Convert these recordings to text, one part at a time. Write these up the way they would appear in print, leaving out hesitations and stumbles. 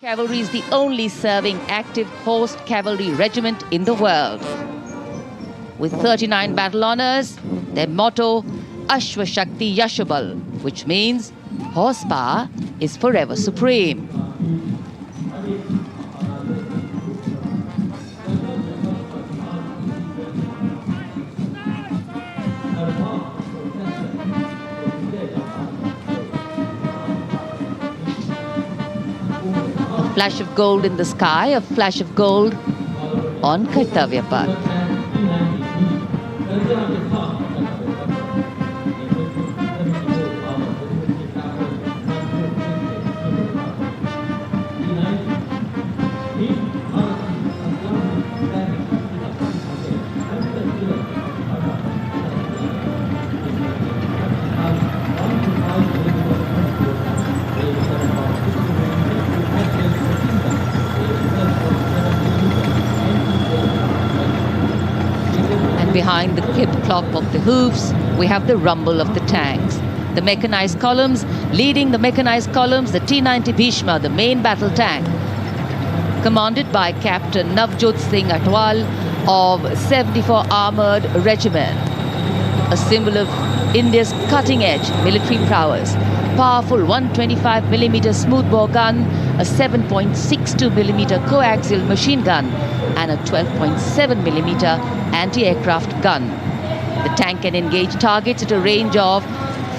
Cavalry is the only serving active horse cavalry regiment in the world. With 39 battle honors, their motto, Ashwa Shakti Yashabal, which means horsepower is forever supreme. A flash of gold in the sky, a flash of gold on Kartavya Path. Behind the clip clop of the hoofs, we have the rumble of the tanks. The mechanized columns, leading the mechanized columns, the T-90 Bhishma, the main battle tank, commanded by Captain Navjot Singh Atwal of 74 Armoured Regiment, a symbol of India's cutting-edge military prowess. Powerful 125mm smoothbore gun, a 7.62mm coaxial machine gun, and a 12.7mm anti-aircraft gun. The tank can engage targets at a range of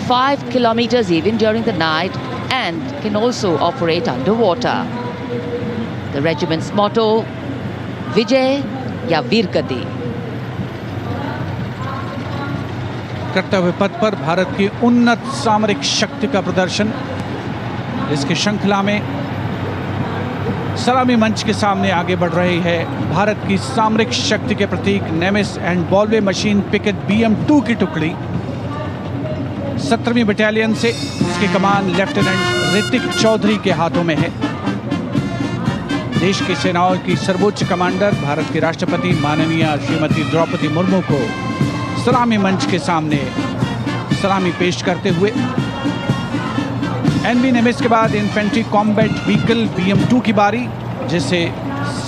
5 kilometers even during the night and can also operate underwater. The regiment's motto, Vijay ya Veergati. कर्तव्य पथ पर भारत की उन्नत सामरिक शक्ति का प्रदर्शन। इसकी श्रृंखला में सलामी मंच के सामने आगे बढ़ रही है भारत की सामरिक शक्ति के प्रतीक नेमिस एंड बॉल्वे मशीन पिकेट BM-2 की टुकड़ी। 17वीं बटालियन से इसकी कमान लेफ्टिनेंट ऋतिक चौधरी के हाथों में है। देश की सेनाओं की सर्वोच्च कमांडर भारत के राष्ट्रपति माननीय श्रीमती द्रौपदी मुर्मू को सलामी मंच के सामने सलामी पेश करते हुए NV नेमिस के बाद इन्फेंट्री कॉम्बैट व्हीकल BM-2 की बारी, जिसे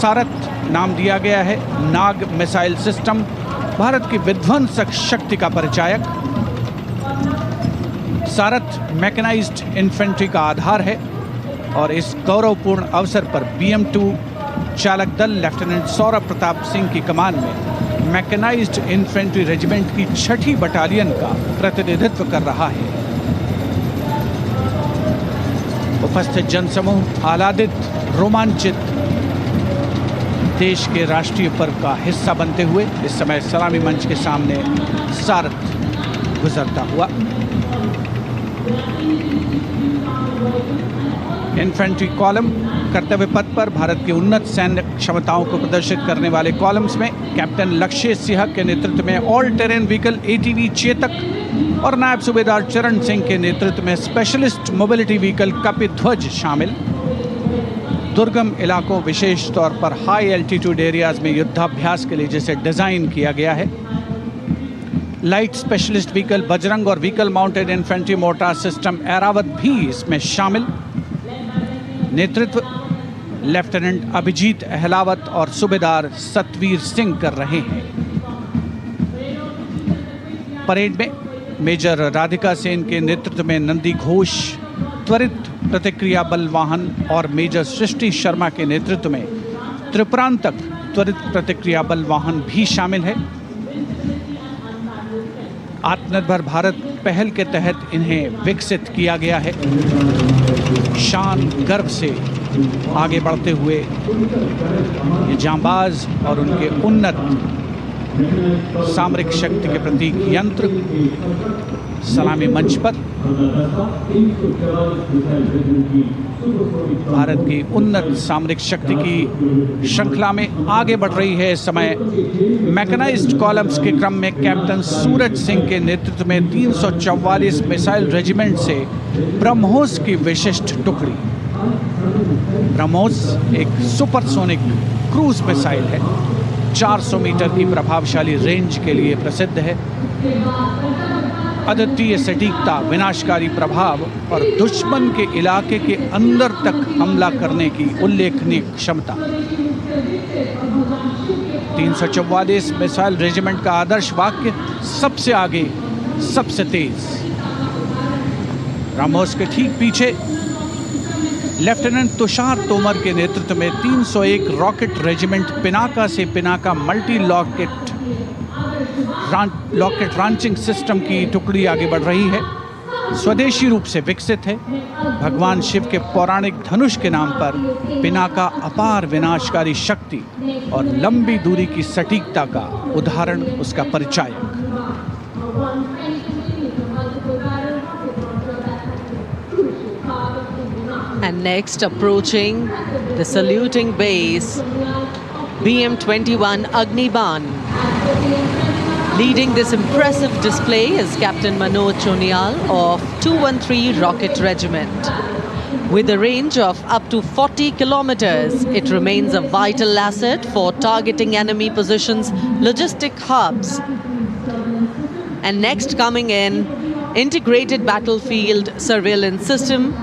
सारथ नाम दिया गया है। नाग मिसाइल सिस्टम भारत की विध्वंसक शक्ति का परिचायक। सारथ मैकेनाइज्ड इन्फेंट्री का आधार है और इस गौरवपूर्ण अवसर पर BM-2 चालक दल लेफ्टिनेंट सौरभ प्रताप सिंह की कमान में मैकेनाइज्ड इन्फेंट्री रेजिमेंट की 6ठी बटालियन का प्रतिनिधित्व कर रहा है। उपस्थित जनसमूह आह्लादित, रोमांचित, देश के राष्ट्रीय पर्व का हिस्सा बनते हुए इस समय सलामी मंच के सामने सारथ गुजरता हुआ। इन्फेंट्री कॉलम कर्तव्य पथ पर भारत की उन्नत सैन्य क्षमताओं को प्रदर्शित करने वाले कॉलम्स में कैप्टन लक्ष्य सिंह के नेतृत्व में all terrain vehicle ATV Chetak और नायब सूबेदार चरण सिंह के नेतृत्व में स्पेशलिस्ट मोबिलिटी व्हीकल कपिध्वज शामिल। दुर्गम इलाकों, विशेष तौर पर हाई एल्टीट्यूड एरियाज में युद्धाभ्यास के लिए जिसे डिजाइन किया गया है। लाइट स्पेशलिस्ट व्हीकल बजरंग और vehicle mounted infantry mortar system Airavat भी इसमें शामिल। नेतृत्व लेफ्टिनेंट अभिजीत अहलावत और सूबेदार सतवीर सिंह कर रहे हैं। परेड में मेजर राधिका सेन के नेतृत्व में नंदी घोष त्वरित प्रतिक्रिया बल वाहन और मेजर सृष्टि शर्मा के नेतृत्व में त्रिपुरांतक त्वरित प्रतिक्रिया बल वाहन भी शामिल है। आत्मनिर्भर भारत पहल के तहत इन्हें विकसित किया गया है। शान गर्व से आगे बढ़ते हुए ये जांबाज और उनके उन्नत सामरिक शक्ति के प्रतीक यंत्र सलामी मंच पर भारत की उन्नत सामरिक शक्ति की श्रृंखला में आगे बढ़ रही है। इस समय मैकेनाइज्ड कॉलम्स के क्रम में कैप्टन सूरज सिंह के नेतृत्व में 344 मिसाइल रेजिमेंट से ब्रह्मोस की विशिष्ट टुकड़ी। ब्रह्मोस एक सुपरसोनिक क्रूज मिसाइल है, 400 मीटर की प्रभावशाली रेंज के लिए प्रसिद्ध है। अद्वितीय सटीकता, विनाशकारी प्रभाव और दुश्मन के इलाके के अंदर तक हमला करने की उल्लेखनीय क्षमता। 344 मिसाइल रेजिमेंट का आदर्श वाक्य, सबसे आगे, सबसे तेज। ब्रह्मोस के ठीक पीछे लेफ्टिनेंट तुषार तोमर के नेतृत्व में 301 रॉकेट रेजिमेंट पिनाका से Pinaka multi rocket launching system की टुकड़ी आगे बढ़ रही है। स्वदेशी रूप से विकसित है। भगवान शिव के पौराणिक धनुष के नाम पर पिनाका अपार विनाशकारी शक्ति और लंबी दूरी की सटीकता का उदाहरण, उसका परिचायक। And next, approaching the saluting base, BM-21 Agniban. Leading this impressive display is Captain Manoj Chonial of 213 Rocket Regiment. With a range of up to 40 kilometers, it remains a vital asset for targeting enemy positions, logistic hubs. And next coming in, Integrated Battlefield Surveillance System.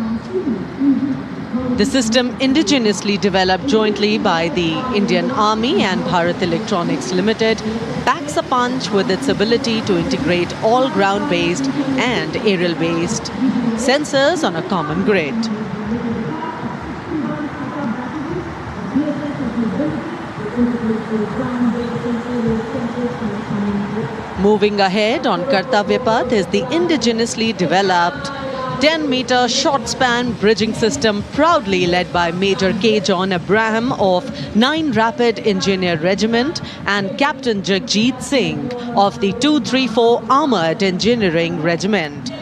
The system indigenously developed jointly by the Indian Army and Bharat Electronics Limited packs a punch with its ability to integrate all ground-based and aerial-based sensors on a common grid. Moving ahead on Kartavya Path is the indigenously developed 10-meter short-span bridging system, proudly led by Major K. John Abraham of 9 Rapid Engineer Regiment and Captain Jagjit Singh of the 234 Armored Engineering Regiment.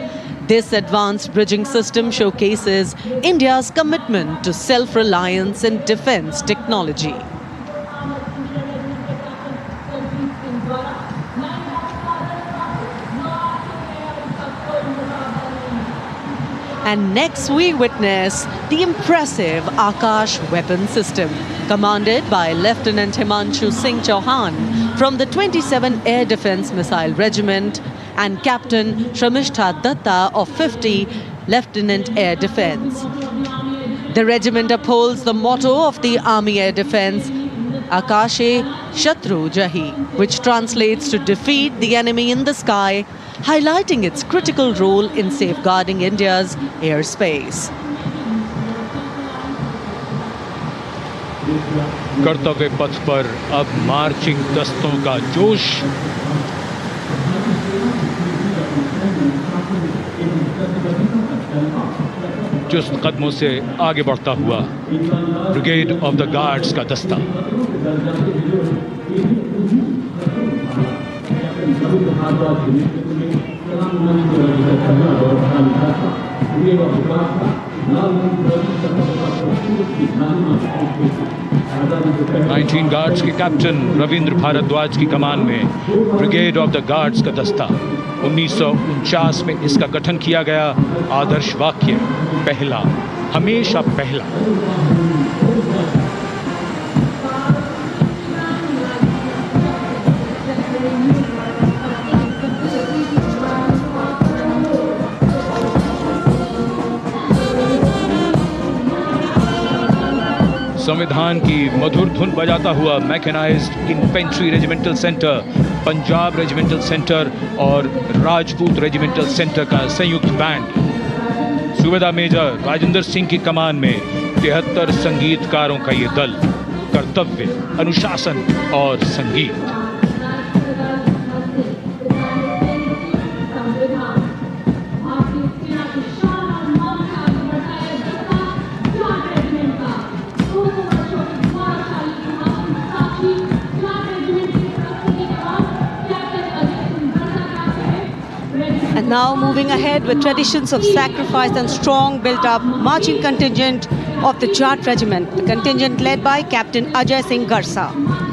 This advanced bridging system showcases India's commitment to self-reliance in defense technology. And next we witness the impressive Akash weapon system, commanded by Lieutenant Himanshu Singh Chauhan from the 27 Air Defence Missile Regiment and Captain Shramishta Datta of 50 Lieutenant Air Defence. The regiment upholds the motto of the Army Air Defence, Akashe Shatru Jahi, which translates to defeat the enemy in the sky, highlighting its critical role in safeguarding India's airspace. कर्तव्य पथ पर अब marching दस्तों का जोश। चुस्त कदमों से आगे बढ़ता हुआ ब्रिगेड ऑफ द गार्ड्स का दस्ता। नाइनटीन गार्ड्स के कैप्टन रविंद्र भारद्वाज की कमान में ब्रिगेड ऑफ द गार्ड्स का दस्ता। 1949 में इसका गठन किया गया। आदर्श वाक्य, पहला, हमेशा पहला। संविधान की मधुर धुन बजाता हुआ mechanised infantry regimental centre, Punjab regimental centre और राजपूत रेजिमेंटल सेंटर का संयुक्त बैंड। सूबेदार मेजर राजेंद्र सिंह की कमान में 73 संगीतकारों का ये दल। कर्तव्य, अनुशासन और संगीत। And now moving ahead with traditions of sacrifice and strong built-up marching contingent of the Jat Regiment, the contingent led by Captain Ajay Singh Garsa.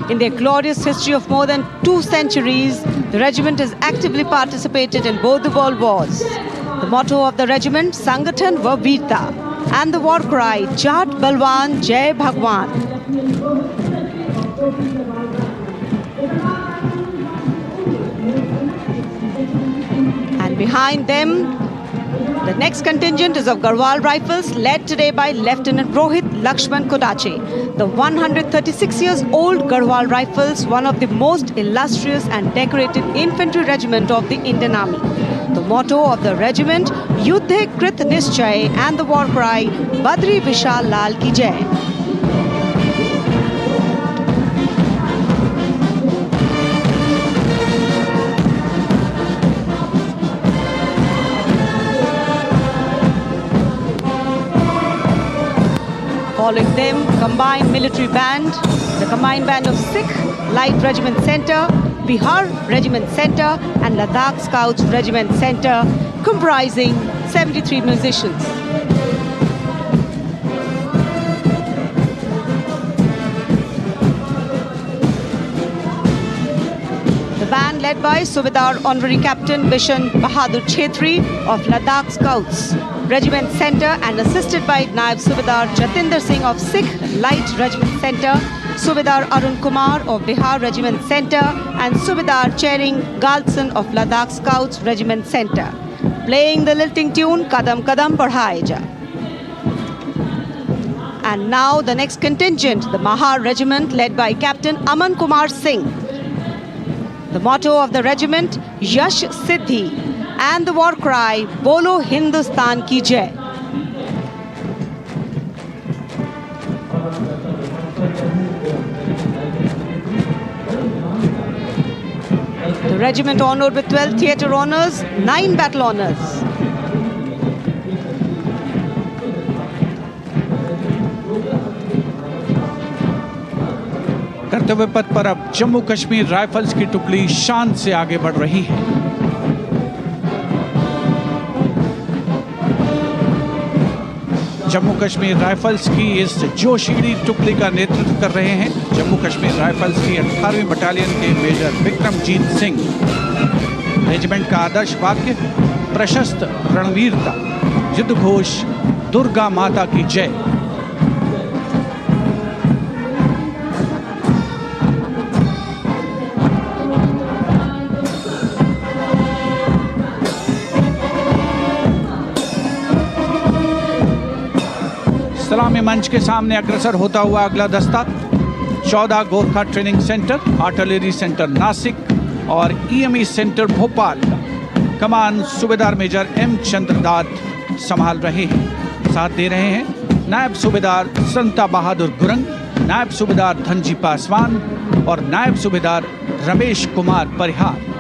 In their glorious history of more than 2 centuries, the regiment has actively participated in both the world wars. The motto of the regiment, Sangathan va Veerta, and the war cry, Jat Balwan Jai Bhagwan. behind them, the next contingent is of Garhwal Rifles, led today by Lieutenant Rohit Lakshman Kodache. The 136 years old Garhwal Rifles, one of the most illustrious and decorated infantry regiment of the Indian Army. The motto of the regiment, Yuddhe Krit Nischay, and the war cry, Badri Vishal Lal Ki Jai. Following them, combined military band, the combined band of Sikh Light Regiment Centre, Bihar Regiment Centre and Ladakh Scouts Regiment Centre, comprising 73 musicians. The band led by Subedar Honorary Captain Bishan Bahadur Chhetri of Ladakh Scouts Regiment Centre and assisted by Naib Subedar Jatinder Singh of Sikh Light Regiment Centre, Subedar Arun Kumar of Bihar Regiment Centre and Subedar Chering Galson of Ladakh Scouts Regiment Centre, playing the lilting tune Kadam Kadam Badhaye Ja. And now the next contingent, the Mahar Regiment led by Captain Aman Kumar Singh. The motto of the regiment, Yash Siddhi, and the war cry, Bolo Hindustan Ki Jai. The regiment honored with 12 theatre honours, 9 battle honours. कर्तव्य पथ पर अब Jammu Kashmir rifles की टुकड़ी शान से आगे बढ़ रही है। जम्मू कश्मीर राइफल्स की इस जोशीली टुकड़ी का नेतृत्व कर रहे हैं जम्मू कश्मीर राइफल्स की 18वीं बटालियन के मेजर विक्रमजीत सिंह। रेजिमेंट का आदर्श वाक्य, प्रशस्त रणवीरता, युद्ध घोष, दुर्गा माता की जय। सलामी मंच के सामने अग्रसर होता हुआ अगला दस्ता 14 Gorkha training centre, artillery centre Nashik और ईएमई सेंटर भोपाल का कमान सूबेदार मेजर एम चंद्रदात संभाल रहे हैं। साथ दे रहे हैं नायब सूबेदार संता बहादुर गुरंग, नायब सूबेदार धनजी पासवान और नायब सूबेदार रमेश कुमार परिहार।